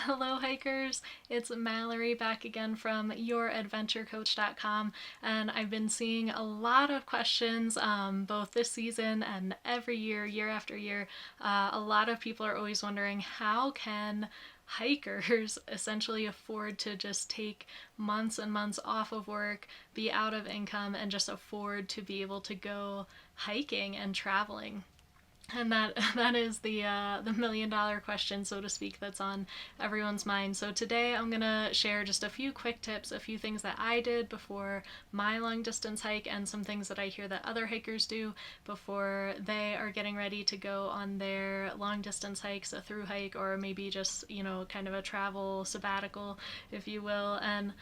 Hello hikers, it's Mallory back again from youradventurecoach.com, and I've been seeing a lot of questions both this season and every year, year after year. A lot of people are always wondering, how can hikers essentially afford to just take months and months off of work, be out of income, and just afford to be able to go hiking and traveling? And that is the $1 million question, so to speak, that's on everyone's mind. So today I'm gonna share just a few quick tips, a few things that I did before my long distance hike, and some things that I hear that other hikers do before they are getting ready to go on their long distance hikes, a through hike, or maybe just kind of a travel sabbatical, if you will. And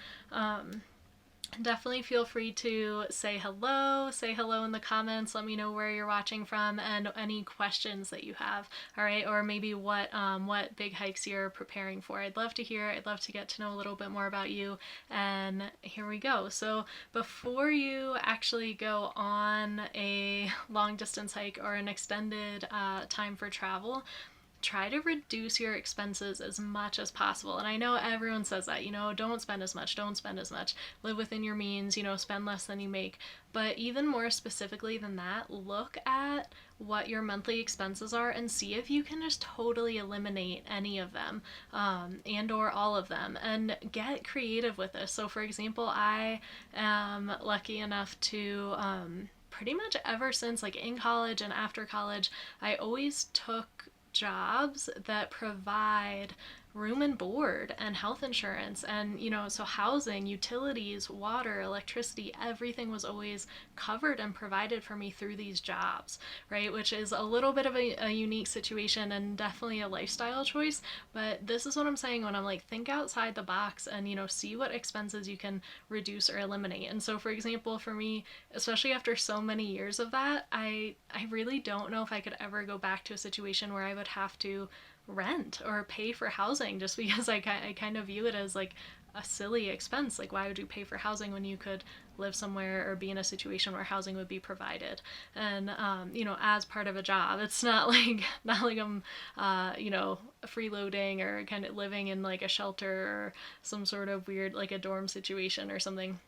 definitely feel free to say hello in the comments. Let me know where you're watching from and any questions that you have. All right, or maybe what big hikes you're preparing for. I'd love to hear. I'd love to get to know a little bit more about you. And here we go. So before you actually go on a long distance hike or an extended time for travel, try to reduce your expenses as much as possible. And I know everyone says that, don't spend as much, live within your means, spend less than you make. But even more specifically than that, look at what your monthly expenses are and see if you can just totally eliminate any of them, and or all of them, and get creative with this. So for example, I am lucky enough to pretty much ever since like in college and after college, I always took jobs that provide room and board and health insurance, and so housing, utilities, water, electricity, everything was always covered and provided for me through these jobs, right? Which is a little bit of a unique situation and definitely a lifestyle choice. But this is what I'm saying when I'm like, think outside the box and see what expenses you can reduce or eliminate. And so for example, for me, especially after so many years of that, I really don't know if I could ever go back to a situation where I would have to rent or pay for housing, just because I kind of view it as like a silly expense. Like, why would you pay for housing when you could live somewhere or be in a situation where housing would be provided? And as part of a job, it's not like I'm freeloading or kind of living in like a shelter or some sort of weird like a dorm situation or something.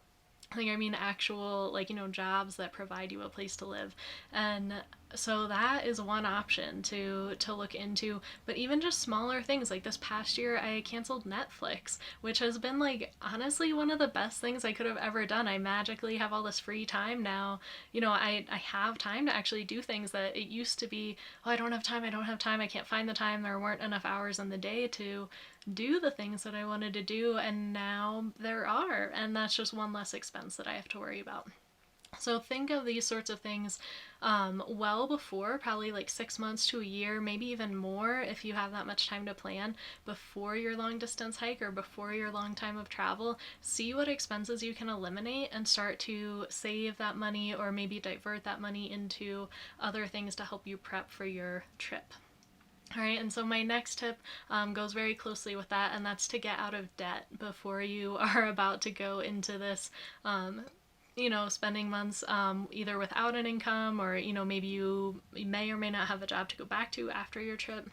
I mean actual jobs that provide you a place to live. And so that is one option to look into. But even just smaller things, like this past year I canceled Netflix, which has been like honestly one of the best things I could have ever done. I magically have all this free time now. I have time to actually do things that it used to be, oh, I don't have time, I can't find the time, there weren't enough hours in the day to do the things that I wanted to do, and now there are, and that's just one less expense that I have to worry about. So think of these sorts of things well before, probably like 6 months to a year, maybe even more if you have that much time to plan, before your long distance hike or before your long time of travel. See what expenses you can eliminate and start to save that money, or maybe divert that money into other things to help you prep for your trip. All right, and so my next tip goes very closely with that, and that's to get out of debt before you are about to go into this spending months either without an income, or maybe you may or may not have a job to go back to after your trip.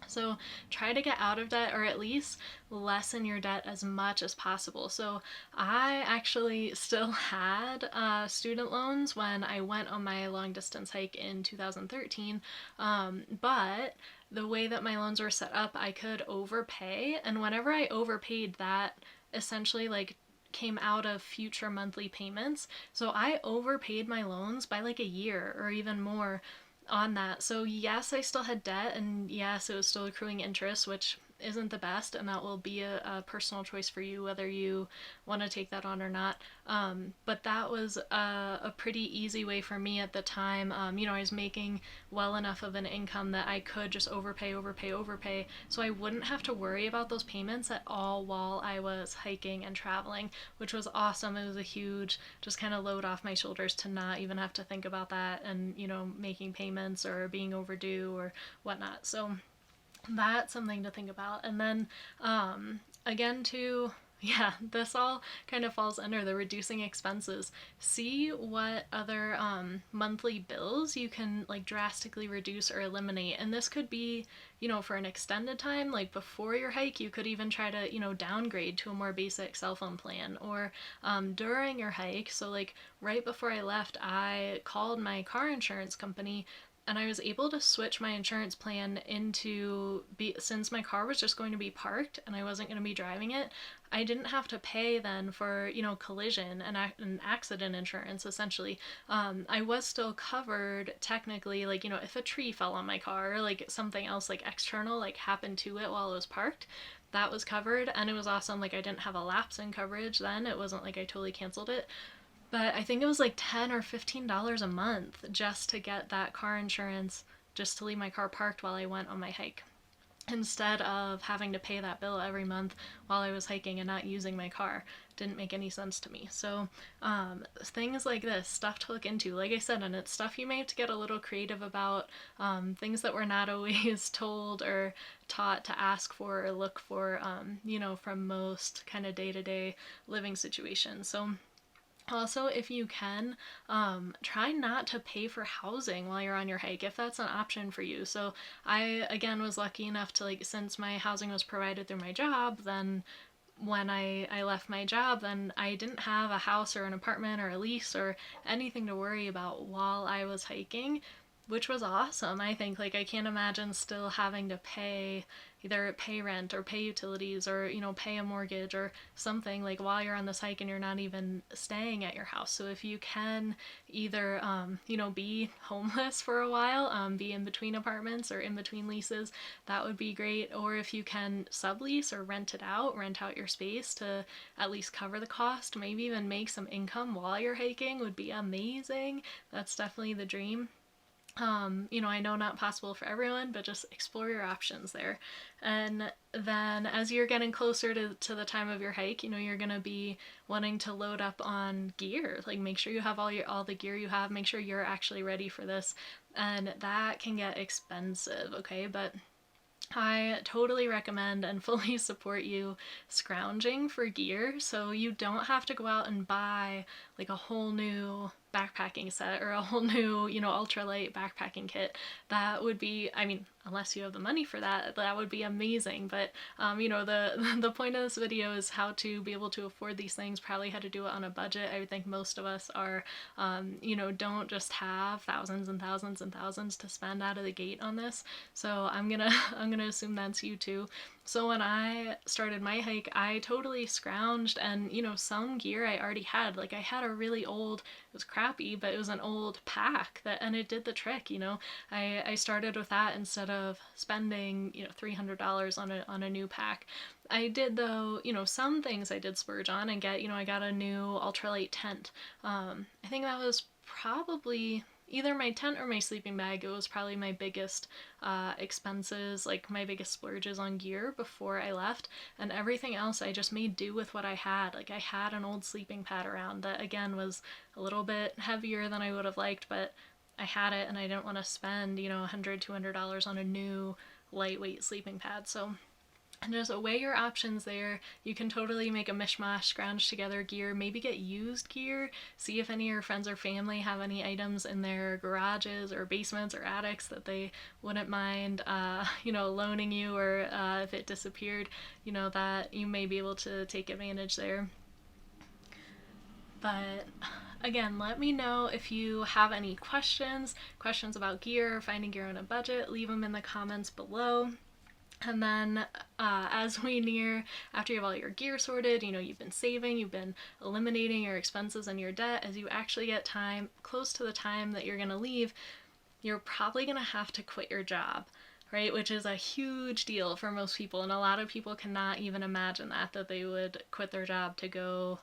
So try to get out of debt, or at least lessen your debt as much as possible. So I actually still had student loans when I went on my long distance hike in 2013, but the way that my loans were set up, I could overpay, and whenever I overpaid, that essentially like came out of future monthly payments. So I overpaid my loans by like a year or even more on that. So yes, I still had debt, and yes, it was still accruing interest, which isn't the best, and that will be a personal choice for you whether you want to take that on or not. But that was a pretty easy way for me at the time. I was making well enough of an income that I could just overpay, so I wouldn't have to worry about those payments at all while I was hiking and traveling, which was awesome. It was a huge just kind of load off my shoulders to not even have to think about that and making payments or being overdue or whatnot. So that's something to think about. And then again, too, Yeah, this all kind of falls under the reducing expenses. See what other monthly bills you can like drastically reduce or eliminate. And this could be, for an extended time, like before your hike, you could even try to, downgrade to a more basic cell phone plan, or during your hike. So, like right before I left, I called my car insurance company and I was able to switch my insurance plan since my car was just going to be parked and I wasn't going to be driving it. I didn't have to pay then for collision and accident insurance. Essentially, I was still covered technically. Like if a tree fell on my car or like something else like external like happened to it while it was parked, that was covered, and it was awesome. Like I didn't have a lapse in coverage then. It wasn't like I totally canceled it, but I think it was like $10 or $15 a month just to get that car insurance, just to leave my car parked while I went on my hike, instead of having to pay that bill every month while I was hiking and not using my car. Didn't make any sense to me. So things like this, stuff to look into. Like I said, and it's stuff you may have to get a little creative about, things that we're not always told or taught to ask for or look for, from most kind of day-to-day living situations. So also, if you can, try not to pay for housing while you're on your hike if that's an option for you. So I again was lucky enough to, like, since my housing was provided through my job, then when I left my job, then I didn't have a house or an apartment or a lease or anything to worry about while I was hiking, which was awesome. I think, like, I can't imagine still having to either pay rent or pay utilities or pay a mortgage or something like while you're on this hike and you're not even staying at your house. So if you can either be homeless for a while, be in between apartments or in between leases, that would be great. Or if you can sublease or rent out your space to at least cover the cost, maybe even make some income while you're hiking, would be amazing. That's definitely the dream. I know not possible for everyone, but just explore your options there. And then as you're getting closer to the time of your hike, you're gonna be wanting to load up on gear. Like make sure you have all the gear you have, make sure you're actually ready for this. And that can get expensive, okay? But I totally recommend and fully support you scrounging for gear so you don't have to go out and buy like a whole new backpacking set or a whole new, ultralight backpacking kit. That would be, I mean, unless you have the money for that, that would be amazing. But, the point of this video is how to be able to afford these things, probably how to do it on a budget. I would think most of us are, don't just have thousands and thousands and thousands to spend out of the gate on this. So I'm gonna assume that's you too. So when I started my hike, I totally scrounged, and some gear I already had. Like I had a really old, it was crappy, but it was an old pack and it did the trick. I started with that instead of spending $300 on a new pack. I did though, some things I did splurge on and get, I got a new ultralight tent. I think that was probably either my tent or my sleeping bag. It was probably my biggest expenses, like my biggest splurges on gear before I left. And everything else I just made do with what I had. Like I had an old sleeping pad around that again was a little bit heavier than I would have liked, but I had it and I didn't want to spend, $100, $200 on a new lightweight sleeping pad. So and just weigh your options there. You can totally make a mishmash, scrounge together gear, maybe get used gear, see if any of your friends or family have any items in their garages or basements or attics that they wouldn't mind, loaning you, or if it disappeared, that you may be able to take advantage there. But again, let me know if you have any questions about gear, finding gear on a budget. Leave them in the comments below. And then as we near, after you have all your gear sorted, you've been saving, you've been eliminating your expenses and your debt, as you actually get close to the time that you're going to leave, you're probably going to have to quit your job, right? Which is a huge deal for most people. And a lot of people cannot even imagine that they would quit their job to go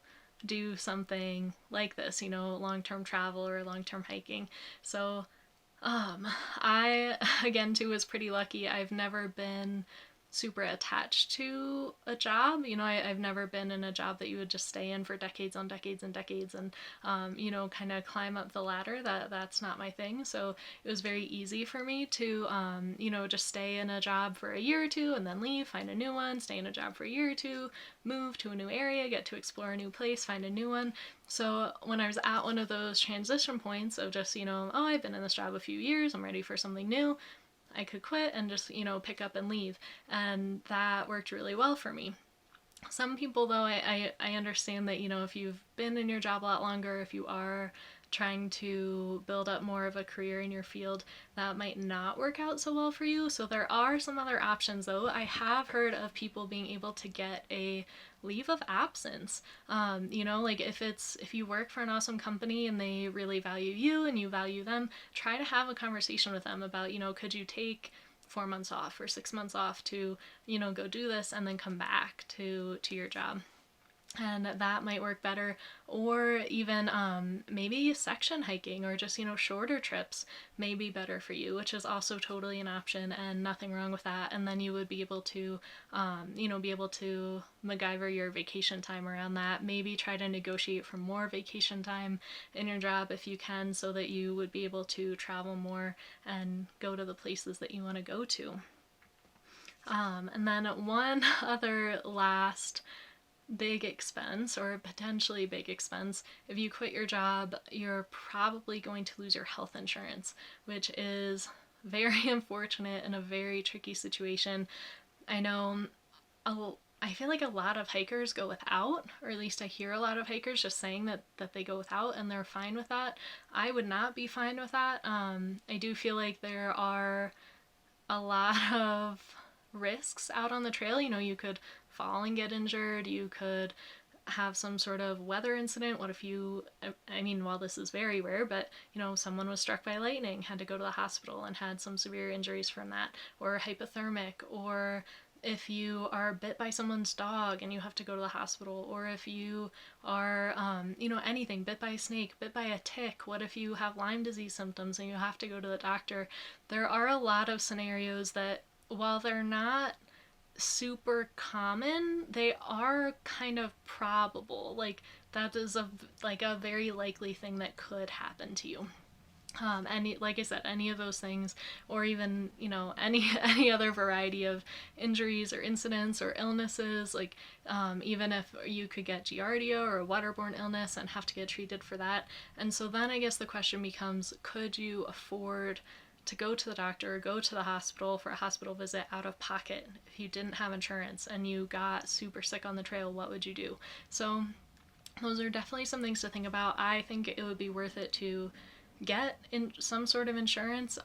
do something like this, long-term travel or long-term hiking. So I, again, too, was pretty lucky. I've never been super attached to a job. I've never been in a job that you would just stay in for decades on decades and decades and, kind of climb up the ladder. That's not my thing. So it was very easy for me to, just stay in a job for a year or two and then leave, find a new one, stay in a job for a year or two, move to a new area, get to explore a new place, find a new one. So when I was at one of those transition points of just, oh, I've been in this job a few years, I'm ready for something new, I could quit and just, pick up and leave. And that worked really well for me. Some people, though, I understand that, if you've been in your job a lot longer, if you are trying to build up more of a career in your field, that might not work out so well for you. So there are some other options, though. I have heard of people being able to get a leave of absence. Like if you work for an awesome company and they really value you and you value them, try to have a conversation with them about, could you take 4 months off or 6 months off to, go do this and then come back to your job. And that might work better. Or even maybe section hiking or just, shorter trips may be better for you, which is also totally an option and nothing wrong with that. And then you would be able to, be able to MacGyver your vacation time around that. Maybe try to negotiate for more vacation time in your job if you can, so that you would be able to travel more and go to the places that you want to go to. And then one other last big expense, or potentially big expense, if you quit your job, you're probably going to lose your health insurance, which is very unfortunate and a very tricky situation. I know I feel like a lot of hikers go without, or at least I hear a lot of hikers just saying that they go without and they're fine with that. I would not be fine with that. I do feel like there are a lot of risks out on the trail. You could fall and get injured. You could have some sort of weather incident. What if while this is very rare, but someone was struck by lightning, had to go to the hospital and had some severe injuries from that, or hypothermic, or if you are bit by someone's dog and you have to go to the hospital, or if you are, anything, bit by a snake, bit by a tick, what if you have Lyme disease symptoms and you have to go to the doctor? There are a lot of scenarios that, while they're not super common, they are kind of probable. Like, that is a very likely thing that could happen to you. Like I said, any of those things, or even, any other variety of injuries or incidents or illnesses, like, even if you could get Giardia or a waterborne illness and have to get treated for that. And so then I guess the question becomes, could you afford to go to the doctor or go to the hospital for a hospital visit out of pocket? If you didn't have insurance and you got super sick on the trail, what would you do? So those are definitely some things to think about. I think it would be worth it to get in some sort of insurance.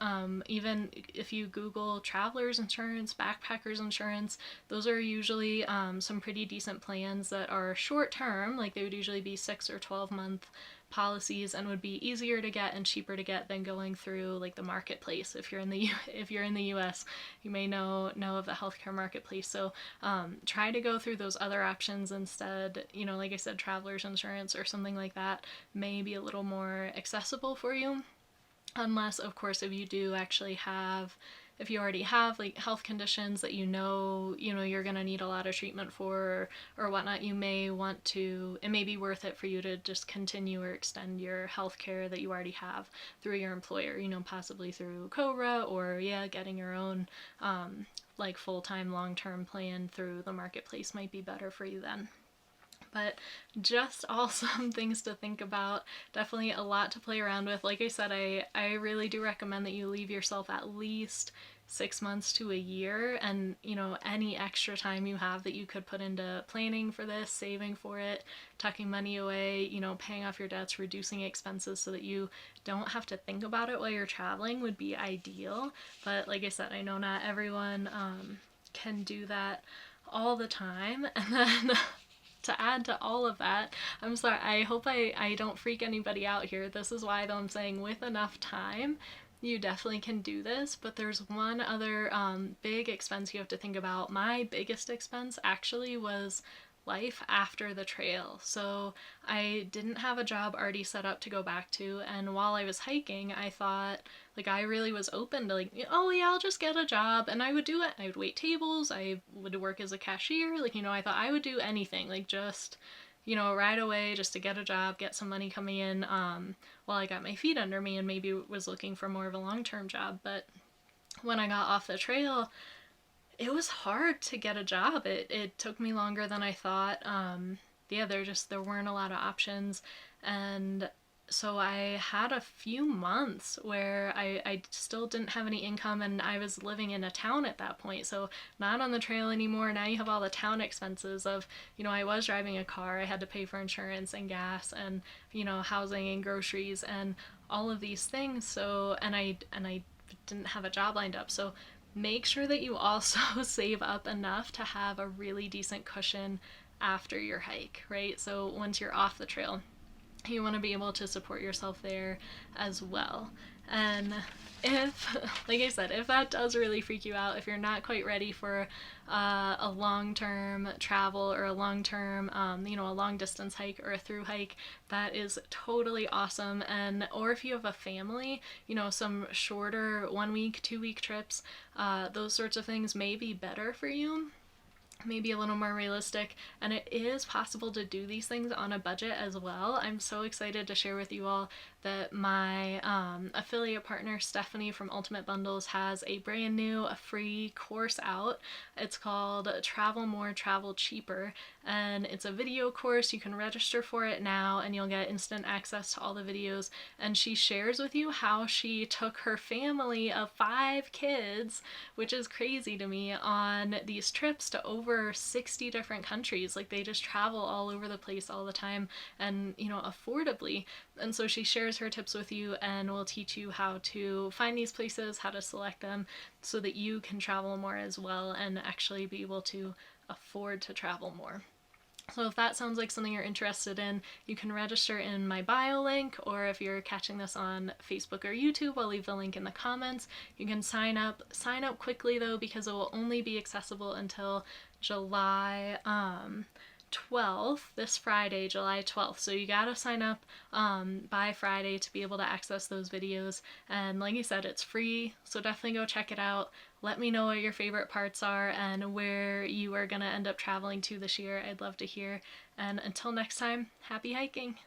Even if you Google traveler's insurance, backpackers insurance, those are usually some pretty decent plans that are short term. Like, they would usually be 6 or 12-month policies and would be easier to get and cheaper to get than going through like the marketplace. If you're in the US, you may know of the healthcare marketplace. So try to go through those other options instead. Like I said, traveler's insurance or something like that may be a little more accessible for you, unless, of course, if you already have like health conditions that you're going to need a lot of treatment for, or whatnot, it may be worth it for you to just continue or extend your health care that you already have through your employer, possibly through COBRA, or getting your own like full-time long-term plan through the marketplace might be better for you then. But just all some things to think about. Definitely a lot to play around with. Like I said, I really do recommend that you leave yourself at least 6 months to a year, and any extra time you have that you could put into planning for this, saving for it, tucking money away, paying off your debts, reducing expenses so that you don't have to think about it while you're traveling would be ideal. But like I said, I know not everyone can do that all the time. And then to add to all of that, I'm sorry, I hope I don't freak anybody out here. This is why, though, I'm saying with enough time, you definitely can do this. But there's one other big expense you have to think about. My biggest expense actually was life after the trail. So I didn't have a job already set up to go back to, and while I was hiking, I thought, like, I really was open to, like, oh yeah, I'll just get a job, and I would do it. I would wait tables, I would work as a cashier, like, I thought I would do anything, like, just, right away, just to get a job, get some money coming in, while I got my feet under me, and maybe was looking for more of a long-term job. But when I got off the trail, it was hard to get a job. It took me longer than I thought. Yeah, there weren't a lot of options, and so I had a few months where I still didn't have any income, and I was living in a town at that point, so not on the trail anymore. Now you have all the town expenses of, I was driving a car, I had to pay for insurance and gas and, housing and groceries and all of these things. So, and I didn't have a job lined up. So make sure that you also save up enough to have a really decent cushion after your hike, right? So once you're off the trail, you want to be able to support yourself there as well. And if, like I said, if that does really freak you out, if you're not quite ready for a long-term travel or a long-term, a long-distance hike or a thru hike, that is totally awesome. And or if you have a family, some shorter 1 week, 2 week trips, those sorts of things may be better for you, maybe a little more realistic, and it is possible to do these things on a budget as well. I'm so excited to share with you all that my affiliate partner Stephanie from Ultimate Bundles has a brand new, a free course out. It's called Travel More, Travel Cheaper, and it's a video course. You can register for it now and you'll get instant access to all the videos, and she shares with you how she took her family of 5 kids, which is crazy to me, on these trips to over 60 different countries. Like, they just travel all over the place all the time, and affordably. And so she shares her tips with you and will teach you how to find these places, how to select them, so that you can travel more as well and actually be able to afford to travel more. So if that sounds like something you're interested in, you can register in my bio link, or if you're catching this on Facebook or YouTube, I'll leave the link in the comments. You can sign up. Sign up quickly though, because it will only be accessible until July 12th, this Friday, July 12th. So you gotta sign up by Friday to be able to access those videos. And like I said, it's free, so definitely go check it out. Let me know what your favorite parts are and where you are gonna end up traveling to this year. I'd love to hear. And until next time, happy hiking!